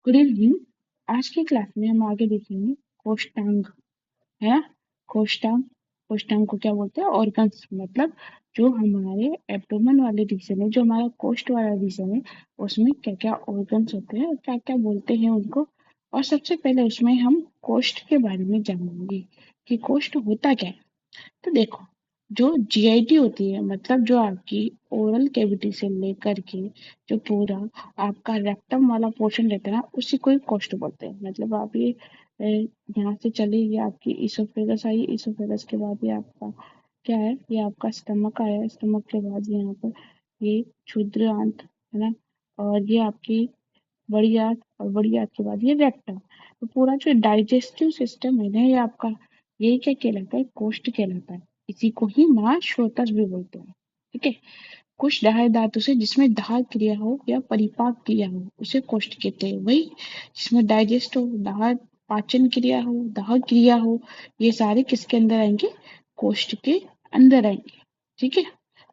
Good evening. आज की class में हम आगे देखेंगे कोष्ठांग, है ना। कोष्ठांग, कोष्ठांग को क्या बोलते हैं? ऑर्गन्स, मतलब जो हमारे एब्डोमेन वाले रीजन है, जो हमारा कोष्ठ वाला रीजन है, उसमें क्या क्या ऑर्गन्स होते हैं और क्या क्या बोलते हैं उनको। और सबसे पहले उसमें हम कोष्ठ के बारे में जानेंगे कि कोष्ठ होता क्या है। तो देखो, जो जीआईटी होती है, मतलब जो आपकी ओरल कैविटी से लेकर के जो पूरा आपका रेक्टम वाला पोर्शन रहता है ना, उसी को ही कोष्ठ बोलते हैं। मतलब आप ये यहाँ से चले, ये आपकी इसोफेगस आई, इसोफेगस के बाद ये आपका क्या है, ये आपका स्टमक आया, स्टमक के बाद यहाँ पर ये क्षुद्र आंत, है ना। और ये आपकी बड़ी आंत, और बड़ी आंत के बाद ये रेक्टम। तो पूरा जो डाइजेस्टिव सिस्टम है ना, ये आपका यही क्या कहलाता है? कोष्ठ कहलाता है। इसी को ही महाश्रोतस भी बोलते हैं। ठीक है। कुछ दाह धातु से जिसमें दाह क्रिया हो या परिपाक क्रिया हो, उसे कोष्ठ कहते हैं। वही जिसमें डाइजेस्ट हो, दाह पाचन क्रिया हो, दाह क्रिया हो, ये सारे किसके अंदर आएंगे? कोष्ठ के अंदर आएंगे। ठीक है।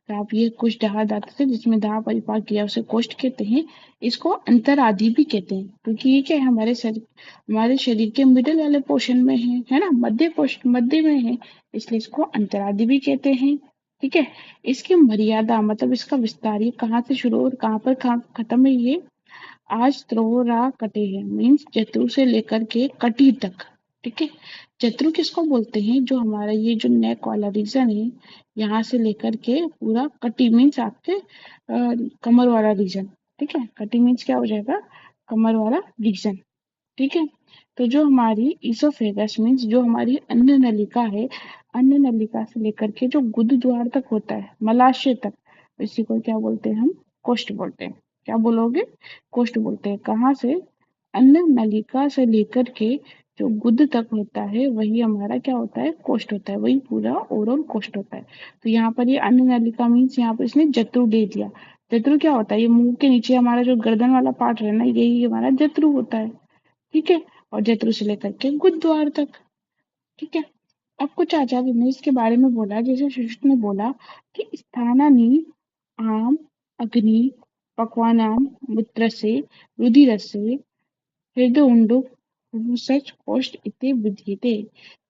तो आप ये कुछ दाह धातु से जिसमें दाह परिपाक क्रिया, उसे कोष्ठ कहते हैं। इसको अंतरादि भी कहते हैं, क्योंकि ये क्या है, हमारे शरीर के मिडिल वाले पोर्शन में है ना, मध्य में है, इसलिए इसको अंतरादि भी कहते हैं। ठीक है। इसकी मर्यादा, मतलब इसका विस्तार, ये कहाँ से शुरू और कहाँ पर खत्म है, ये आज त्रोरा कटे है, मीन्स जत्रु से लेकर के कटी तक। ठीक है। जत्रु किसको बोलते हैं? जो हमारा ये जो नेक वाला रीजन है, यहाँ से लेकर के पूरा कटी, मीन्स आपके कमर वाला रीजन। ठीक है। कटी मीन्स क्या हो जाएगा? कमर वाला रीजन। ठीक है। तो जो हमारी इसोफेगस मीन्स जो हमारी अन्न नलिका है, अन्न नलिका से लेकर के जो गुद द्वार तक होता है, मलाशय तक, इसी को क्या बोलते हैं हम? कोष्ठ बोलते हैं। क्या बोलोगे? कोष्ठ बोलते हैं। कहाँ से? अन्न नलिका से लेकर के जो गुद तक होता है, वही हमारा क्या होता है? कोष्ठ होता है। वही पूरा ओरल कोष्ठ होता है। तो यहाँ पर ये अन्न नलिका मीन्स यहाँ पर इसने जत्रु दे दिया। जत्रु क्या होता है? ये मुंह के नीचे हमारा जो गर्दन वाला पार्ट है ना, यही हमारा जत्रु होता है। ठीक है। और जयतु से लेकर के गुरुद्वार तक। ठीक है। अब कुछ आचार्य ने इसके बारे में बोला, जैसे शिष्ट ने बोला कि स्थानानि आम अग्नि पक्वानाम मूत्र से रुधिर से हृदय उंडुक सच कोष्ठ इति विद्यते।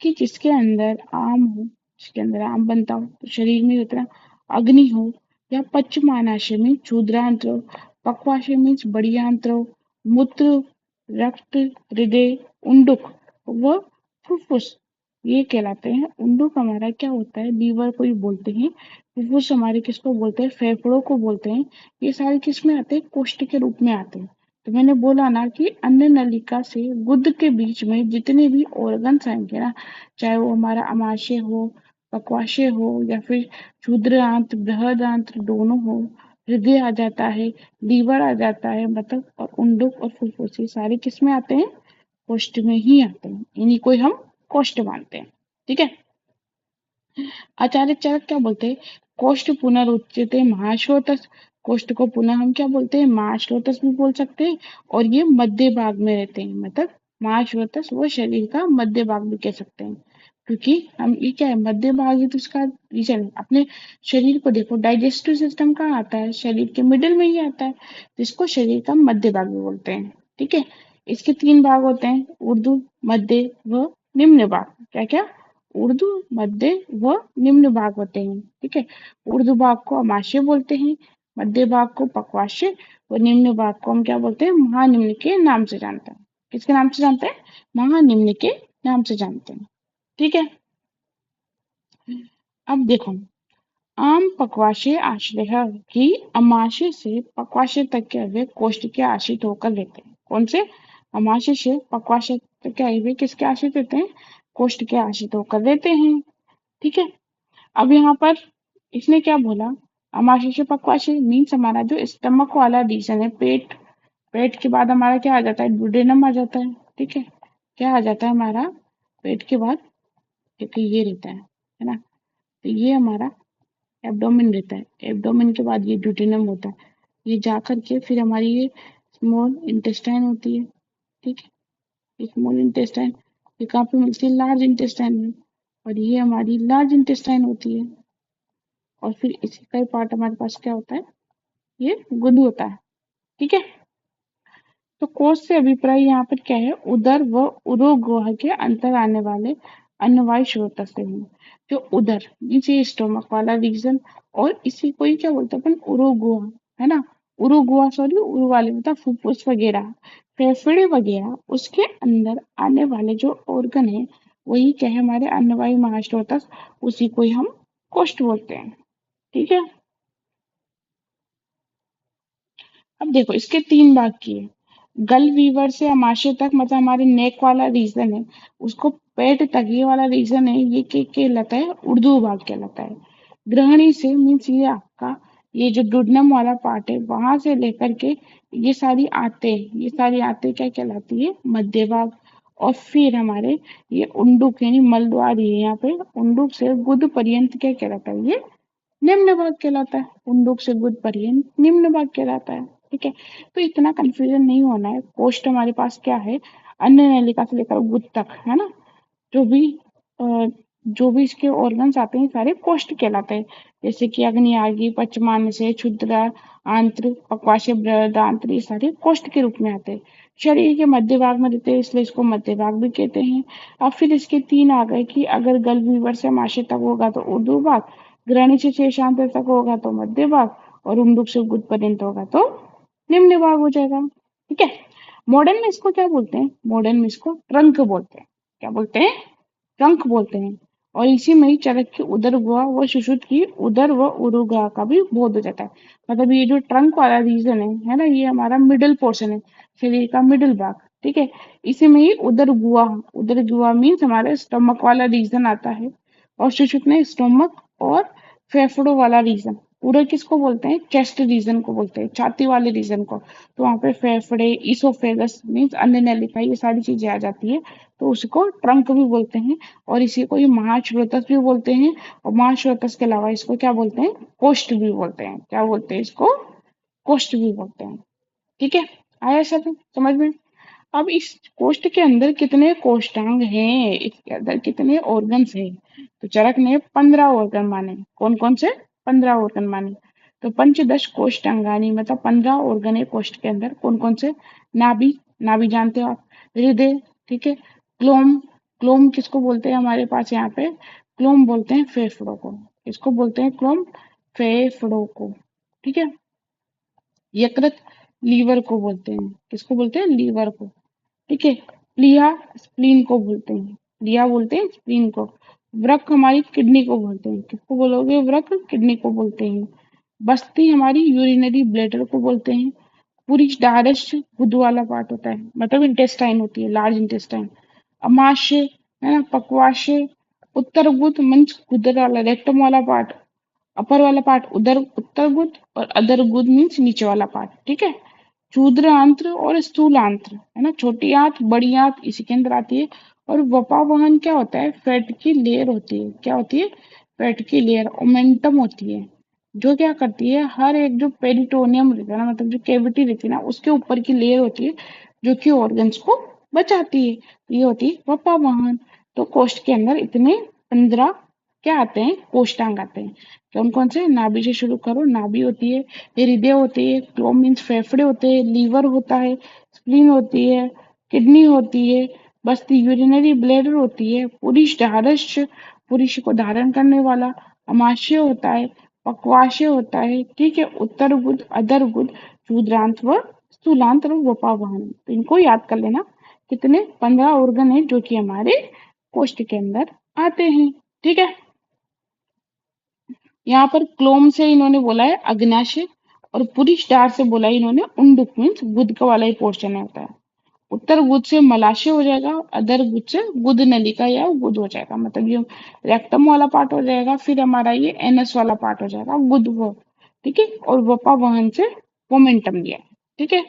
कि जिसके अंदर आम हो, जिसके अंदर आम बनता हो, तो शरीर में उतना अग्नि हो, या पश्चिमानाशय में क्षुद्रांत्र हो, पक्वाशय में बड़ी आंत्र हो, मूत्र, रक्त, हृदय, उंडुक व फुफ्फुस, ये कहलाते हैं। उंडुक हमारा क्या होता है? लीवर को ही बोलते हैं। फुफ्फुस हमारे किसको बोलते हैं? फेफड़ों को बोलते हैं। ये सारे किस में आते हैं? कोष्ठ के रूप में आते हैं। तो मैंने बोला ना कि अन्न नलिका से गुद के बीच में जितने भी ऑर्गन्स आएंगे ना, चाहे वो हमारा अमाशय हो, पक्वाशय हो, या फिर क्षुद्र आंत्र, बृहद आंत्र दोनों हो, हृदय आ जाता है, लीवर आ जाता है, मतलब, और उंडुक और फुफ्फुस, ये सारे किस में आते हैं? कोष्ठ में ही आते हैं। इन्हीं को ही हम कोष्ठ मानते हैं। ठीक है। आचार्य चरक क्या बोलते हैं? कोष्ठ पुनरुच्यते महाश्रोतस। कोष्ठ को पुनः हम क्या बोलते हैं? महाश्रोतस भी बोल सकते हैं। और ये मध्य भाग में रहते हैं, मतलब महाश्रोतस वो शरीर का मध्य भाग भी कह सकते हैं। क्योंकि हम ये क्या है? मध्य भाग ही तो इसका रीजन है। अपने शरीर को देखो, डाइजेस्टिव सिस्टम कहाँ आता है? शरीर के मिडिल में ही आता है, तो इसको शरीर का मध्य भाग भी बोलते हैं। ठीक है। इसके 3 भाग होते हैं, ऊर्ध्व, मध्य व निम्न भाग। क्या क्या? ऊर्ध्व, मध्य व निम्न भाग होते हैं। ठीक है। ऊर्ध्व भाग को अमाशय बोलते हैं, मध्य भाग को पक्वाशय, और निम्न भाग को हम क्या बोलते हैं? महानिम्न के नाम से जानते हैं। किसके नाम से जानते हैं? महानिम्न के नाम से जानते हैं। ठीक है। अब देखो, आम पक्वाशय आश्रय की अमाशय से पक्वाशय तक के अवयव कोष्ठ के आश्रित होकर रहते हैं। कौन से? अमाशय से पक्वाशय तक के अवयव किसके आश्रित रहते हैं? कोष्ठ के आश्रित होकर रहते हैं। ठीक है। अब यहाँ पर इसने क्या बोला? अमाशय पक्वाशय मीन्स हमारा जो स्टमक वाला रीजन है, पेट, पेट के बाद हमारा क्या आ जाता है? डुडेनम आ जाता है। ठीक है। क्या आ जाता है हमारा? पेट के बाद क्योंकि ये रहता है ना। तो ये हमारा एब्डोमेन रहता है। एब्डोमेन के बाद ये ड्यूटेनम होता है। ये जाकर के फिर हमारी ये स्मॉल इंटेस्टाइन होती है। ठीक है। स्मॉल इंटेस्टाइन ये कहाँ पे मिलती है? लार्ज इंटेस्टाइन में। और ये हमारी लार्ज इंटेस्टाइन होती है। और फिर इसी का ही पार्ट हमारे पास क्या होता है? ये गुद होता है। ठीक है। तो कोश से अभिप्राय यहाँ पर क्या है, उदर व उरोगुहा के अंतर आने वाले अन्नवायु स्रोत से है। जो उदर मीन्स ये स्टोमक वाला रीजन, और इसी को ही क्या बोलते हैं अपन, उरोगुहा, है ना। उरोगुहा सॉरी, उरु वाले मतलब फुफ्फुस वगैरह, फेफड़े वगैरह, उसके अंदर आने वाले जो ऑर्गन है वही क्या है, हमारे अन्नवायु महास्रोतस, उसी को ही हम कोष्ठ बोलते हैं। ठीक है। अब देखो इसके तीन भाग किए, गल वीवर से अमाशय तक मतलब हमारे नेक वाला रीजन है, उसको पेट तक ये वाला रीजन है, ये के कहलाता है, उर्दू भाग कहलाता है। ग्रहणी से मीन्स ये आपका ये जो डुडनम वाला पार्ट है वहां से लेकर के ये सारी आते क्या कहलाती है, मध्य भाग। और फिर हमारे ये उंडुक यानी मलद्वार है यहाँ पे, उंडुक से गुद पर्यंत क्या कहलाता है, ये निम्न भाग कहलाता है। उंडुक से गुद पर्यंत निम्न भाग कहलाता है। ठीक है। तो इतना कंफ्यूजन नहीं होना है। कोष्ठ हमारे पास क्या है, अन्न नलिका से लेकर गुद तक, है ना। जो भी अ, जो भी इसके ऑर्गन्स आते हैं सारे कोष्ठ कहलाते हैं। जैसे कि अग्नि, आगे, पचमांस, क्षुद्र, आंत्र, पक्वाशय, बृहदांत्र, ये सारे कोष्ठ के रूप में आते हैं। शरीर के मध्य भाग में रहते हैं, इसलिए इसको मध्य भाग भी कहते हैं। अब फिर इसके तीन आ गए कि अगर गलवीवर से माशे तक होगा तो ऊर्ध्व भाग, ग्रहणी से शेषांत तक होगा तो मध्य भाग, और उंडुक से गुद पर्यंत होगा तो निम्न भाग हो जाएगा। ठीक है। मॉडर्न में इसको क्या बोलते हैं, मॉडर्न में इसको ट्रंक बोलते हैं। क्या बोलते हैं, ट्रंक बोलते हैं। और इसी में ही चरक की उदर गुहा व सुषुप्त की उदर व उरुगुहा का भी बोध हो जाता है। मतलब ये जो ट्रंक वाला रीजन है ना, ये हमारा मिडिल पोर्शन है, शरीर का मिडिल भाग। ठीक है। इसी में ही उदर गुहा मीन्स हमारे स्टमक वाला रीजन आता है, और सुषुप्त में स्टोमक और फेफड़ों वाला रीजन। पूरा किसको बोलते हैं, चेस्ट रीजन को बोलते हैं, छाती वाले रीजन को। तो वहां पे फेफड़े, इसोफेगस मीन्स अन्न नलिका, ये सारी चीजें आ जाती है, तो उसको ट्रंक भी बोलते हैं। और इसी को ही महाश्रोतस भी बोलते हैं। और महाश्रोतस के अलावा इसको क्या बोलते हैं, कोष्ठ भी बोलते हैं। क्या बोलते हैं इसको, कोष्ठ भी बोलते हैं। ठीक है। आया सब समझ में। अब इस कोष्ठ के अंदर कितने कोष्ठांग हैं, इसके अंदर कितने ऑर्गन्स हैं। तो चरक ने 15 ऑर्गन माने। कौन कौन से, 15 ऑर्गन माने। तो पंचदश कोष्ठांगानी मतलब 15 ऑर्गन है कोष्ठ के अंदर। कौन कौन से, नाभि, नाभि जानते हो आप, हृदय, ठीक है, क्लोम, क्लोम किसको बोलते हैं हमारे पास यहाँ पे, क्लोम बोलते हैं फेफड़ों को। किसको बोलते हैं, क्लोम, फेफड़ों को। ठीक है। यकृत, लीवर को बोलते हैं। किसको बोलते हैं, लीवर को। ठीक है। प्लिहा, स्प्लीन को बोलते हैं। प्लिहा बोलते हैं स्प्लीन को। वृक्क हमारी किडनी को बोलते हैं। किसको बोलोगे, वृक्क, किडनी को बोलते हैं। बस्ती हमारी यूरिनरी ब्लैडर को बोलते हैं। पूरी डायरेक्ट गुद वाला पार्ट होता है, मतलब इंटेस्टाइन होती है, लार्ज इंटेस्टाइन। अमाशय, है ना, पक्वाशय, उत्तर गुद मीन्स गुदर वाला रेक्टम वाला पार्ट, अपर वाला पार्ट उदर, उत्तर गुद, और अदर गुद मीन्स नीचे वाला पार्ट। ठीक है। क्षुद्र आंत्र और स्थूल आंत्र, है ना, छोटी आंत, बड़ी आंत इसी के अंदर आती है। और वपावहन क्या होता है, फैट की लेयर होती है। क्या होती है, फैट की लेयर, ओमेंटम होती है, जो क्या करती है, हर एक जो पेरिटोनियम रहता है ना, मतलब जो कैविटी रहती है ना, उसके ऊपर की लेयर होती है, जो कि ऑर्गन्स को बचाती है। ये होती है वपावहन। तो कोष्ठ के अंदर इतने 15 क्या आते हैं, कोष्ठांग आते हैं। कौन कौन से, नाभि से शुरू करो, नाभि होती है, हृदय होती है, क्लोम मीन्स फेफड़े होते हैं, लीवर होता है, स्प्लीन होती है, किडनी होती है, बस्ती यूरिनरी ब्लैडर होती है, पुरुष धारश, पुरुष को धारण करने वाला, अमाशय होता है, पक्वाशय होता है, ठीक है, उत्तर गुद, अधर गुद, क्षुद्रांत व स्थूलांत और वपावहन। तो इनको याद कर लेना। कितने, 15 ऑर्गन है जो कि हमारे कोष्ठ के अंदर आते हैं। ठीक है। यहाँ पर क्लोम से इन्होंने बोला है अग्नाशय, और पुरुष डार से बोला है इन्होंने उंडुक मीन्स गुद का वाला ही पोर्शन होता है। उत्तर गुद से मलाशय हो जाएगा, अधर गुद से गुद नलिका या गुद हो जाएगा, मतलब ये रेक्टम वाला पार्ट हो जाएगा। फिर हमारा ये एनस वाला पार्ट हो जाएगा, गुद वो। ठीक है। और वपा वहन से मोमेंटम लिया। ठीक है।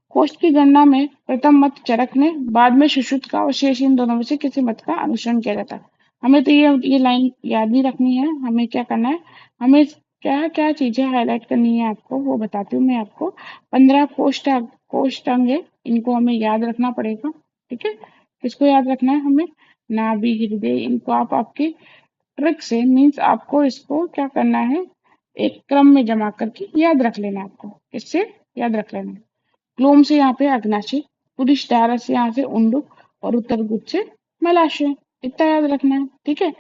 कोष्ठ की गणना में प्रथम मत चरक ने, बाद में सुश्रुत का, और शेष इन दोनों में से किसी मत का अनुसरण किया जाता है। हमें तो ये लाइन याद नहीं रखनी है, हमें क्या करना है, हमें क्या क्या चीजें हाईलाइट करनी है आपको वो बताती हूँ मैं आपको। 15 कोष्ठांग है, इनको हमें याद रखना पड़ेगा। ठीक है। किसको याद रखना है हमें, नाभि, हृदय, इनको आप आपके ट्रिक से मीन्स आपको इसको क्या करना है, एक क्रम में जमा करके याद रख लेना है आपको। इससे याद रख लेना है। क्लोम से यहाँ पे अग्नाशय, पुरुषधारा से यहाँ से उंडुक और उत्तर गुद से मलाशय। इतना याद रखना है, ठीक है।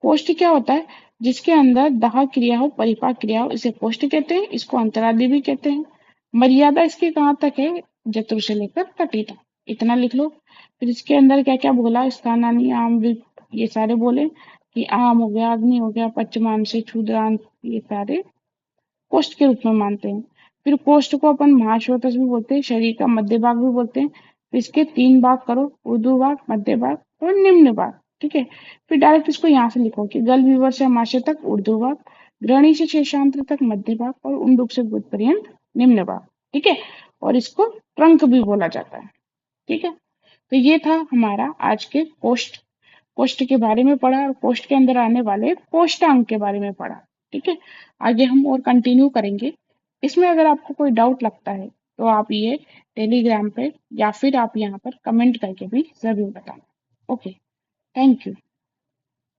कोष्ठ क्या होता है? जिसके अंदर दाह क्रिया हो, परिपाक क्रिया हो, इसे कोष्ठ कहते हैं। इसको अंतरादि भी कहते हैं। मर्यादा इसकी कहाँ तक है? जतु से लेकर तटी तक। इतना लिख लो। फिर इसके अंदर क्या क्या बोला? स्थानानी, आम, विप, ये सारे बोले कि आम हो गया, अग्नि हो गया, पश्चमान से क्षुद्रांत, ये सारे कोष्ठ के रूप में मानते हैं। फिर कोष्ठ को अपन महाश्वेतज भी बोलते हैं, शरीर का मध्य भाग भी बोलते हैं। तो इसके 3 भाग करो, ऊर्ध्व भाग, मध्य भाग और निम्न भाग, ठीक है। फिर डायरेक्ट इसको यहाँ से लिखो कि गल विवर से अमाशय तक ऊर्ध्व भाग, ग्रहणी से शेषांत्र तक मध्य भाग और उंडुक से गुद पर्यंत निम्न भाग, ठीक है। और इसको ट्रंक भी बोला जाता है, ठीक है। तो ये था हमारा आज के कोष्ठ कोष्ठ के बारे में पढ़ा और कोष्ठ के अंदर आने वाले कोष्ठांग के बारे में पढ़ा, ठीक है। आगे हम और कंटिन्यू करेंगे। इसमें अगर आपको कोई डाउट लगता है तो आप ये टेलीग्राम पे या फिर आप यहाँ पर कमेंट करके भी जरूर बताना। Okay, thank you.